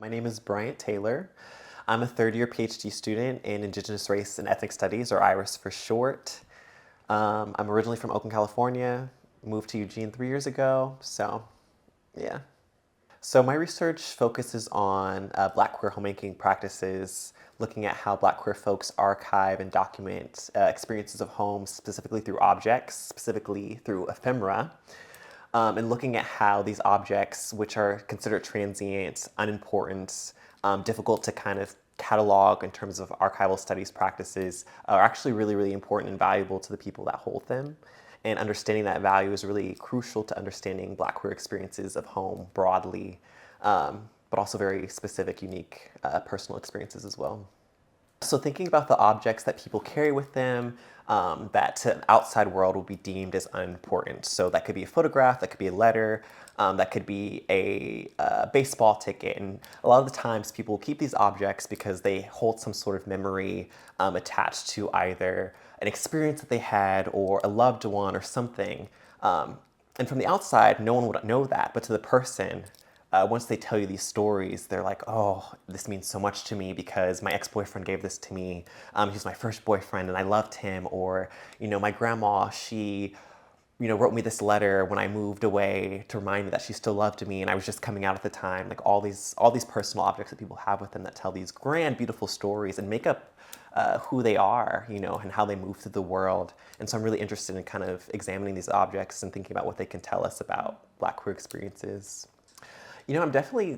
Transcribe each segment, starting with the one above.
My name is Bryant Taylor. I'm a third-year PhD student in Indigenous Race and Ethnic Studies, or IRIS for short. I'm originally from Oakland, California, moved to Eugene 3 years ago, so yeah. So my research focuses on Black queer homemaking practices, looking at how Black queer folks archive and document experiences of home, specifically through objects, specifically through ephemera, and looking at how these objects, which are considered transient, unimportant, difficult to kind of catalog in terms of archival studies practices, are actually really, really important and valuable to the people that hold them. And understanding that value is really crucial to understanding Black queer experiences of home broadly, but also very specific, unique personal experiences as well. So thinking about the objects that people carry with them that to the outside world will be deemed as unimportant. So that could be a photograph, that could be a letter, that could be a baseball ticket. And a lot of the times people keep these objects because they hold some sort of memory attached to either an experience that they had or a loved one or something. And from the outside, no one would know that, but to the person, once they tell you these stories, they're like, oh, this means so much to me because my ex-boyfriend gave this to me. He was my first boyfriend and I loved him. Or, my grandma, she, wrote me this letter when I moved away to remind me that she still loved me and I was just coming out at the time. Like all these personal objects that people have with them that tell these grand, beautiful stories and make up who they are, and how they move through the world. And so I'm really interested in kind of examining these objects and thinking about what they can tell us about Black queer experiences. I'm definitely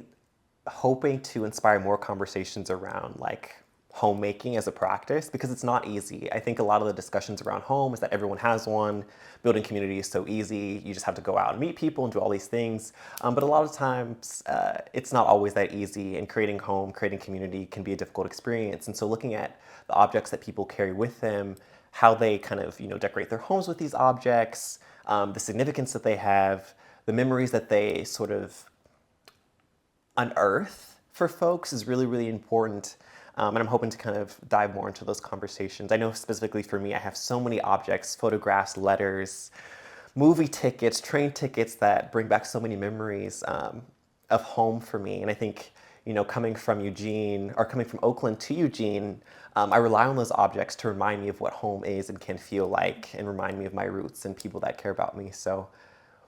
hoping to inspire more conversations around like homemaking as a practice because it's not easy. I think a lot of the discussions around home is that everyone has one. Building community is so easy. You just have to go out and meet people and do all these things. But a lot of times it's not always that easy, and creating home, creating community can be a difficult experience. And so looking at the objects that people carry with them, how they kind of decorate their homes with these objects, the significance that they have, the memories that they sort of unearth for folks is really, really important. And I'm hoping to kind of dive more into those conversations. I know specifically for me, I have so many objects, photographs, letters, movie tickets, train tickets that bring back so many memories of home for me. And I think, coming from Eugene or coming from Oakland to Eugene, I rely on those objects to remind me of what home is and can feel like and remind me of my roots and people that care about me. So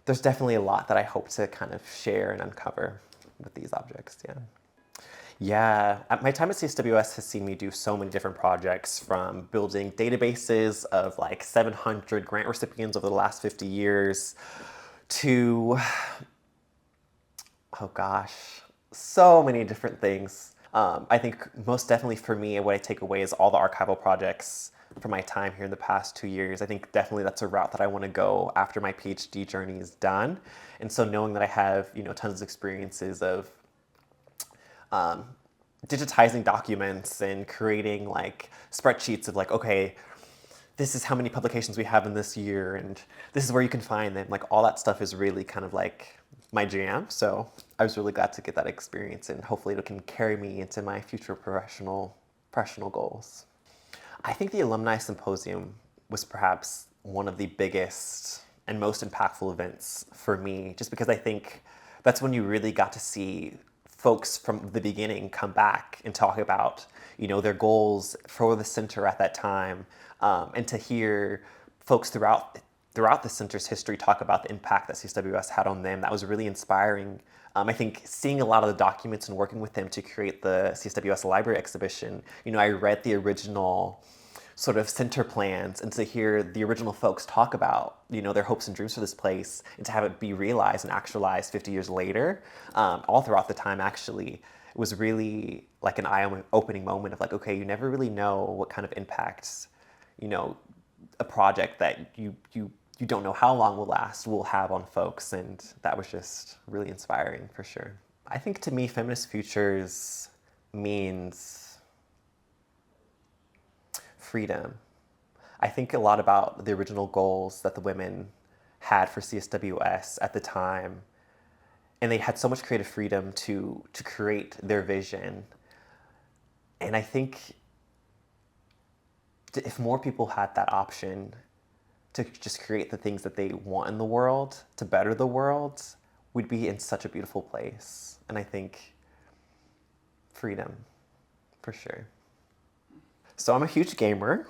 there's definitely a lot that I hope to kind of share and uncover with these objects, yeah. Yeah, my time at CSWS has seen me do so many different projects, from building databases of like 700 grant recipients over the last 50 years to, oh gosh, so many different things. I think most definitely for me, what I take away is all the archival projects from my time here in the past 2 years. I think definitely that's a route that I want to go after my PhD journey is done. And so knowing that I have, tons of experiences of digitizing documents and creating like spreadsheets of like, okay, this is how many publications we have in this year and this is where you can find them. Like all that stuff is really kind of like my jam. So I was really glad to get that experience, and hopefully it can carry me into my future professional goals. I think the Alumni Symposium was perhaps one of the biggest and most impactful events for me, just because I think that's when you really got to see folks from the beginning come back and talk about, their goals for the center at that time, and to hear folks throughout the center's history talk about the impact that CSWS had on them. That was really inspiring. I think seeing a lot of the documents and working with them to create the CSWS library exhibition, I read the original sort of center plans, and to hear the original folks talk about, their hopes and dreams for this place, and to have it be realized and actualized 50 years later, all throughout the time actually, it was really like an eye-opening moment of like, okay, you never really know what kind of impacts, a project that you don't know how long will have on folks, and that was just really inspiring for sure. I think to me, feminist futures means freedom. I think a lot about the original goals that the women had for CSWS at the time, and they had so much creative freedom to create their vision. And I think if more people had that option to just create the things that they want in the world, to better the world, we'd be in such a beautiful place. And I think freedom, for sure. So I'm a huge gamer.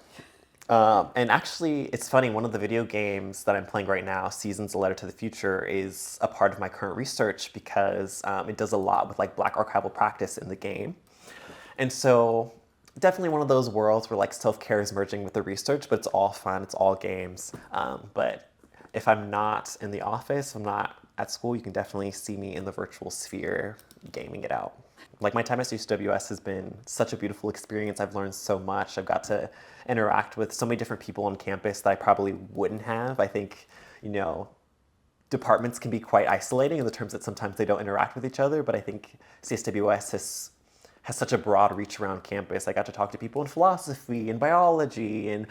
And actually, it's funny, one of the video games that I'm playing right now, Seasons: A Letter to the Future, is a part of my current research because it does a lot with like Black archival practice in the game. And so definitely one of those worlds where like self-care is merging with the research, but it's all fun, it's all games. But if I'm not in the office, I'm not at school, you can definitely see me in the virtual sphere gaming it out. Like my time at CSWS has been such a beautiful experience. I've learned so much. I've got to interact with so many different people on campus that I probably wouldn't have. I think, you know, departments can be quite isolating in the terms that sometimes they don't interact with each other, but I think CSWS has such a broad reach around campus. I got to talk to people in philosophy and biology and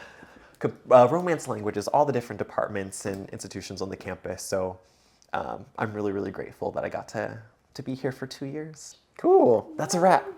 romance languages, all the different departments and institutions on the campus. So I'm really, really grateful that I got to be here for 2 years. Cool. That's a wrap.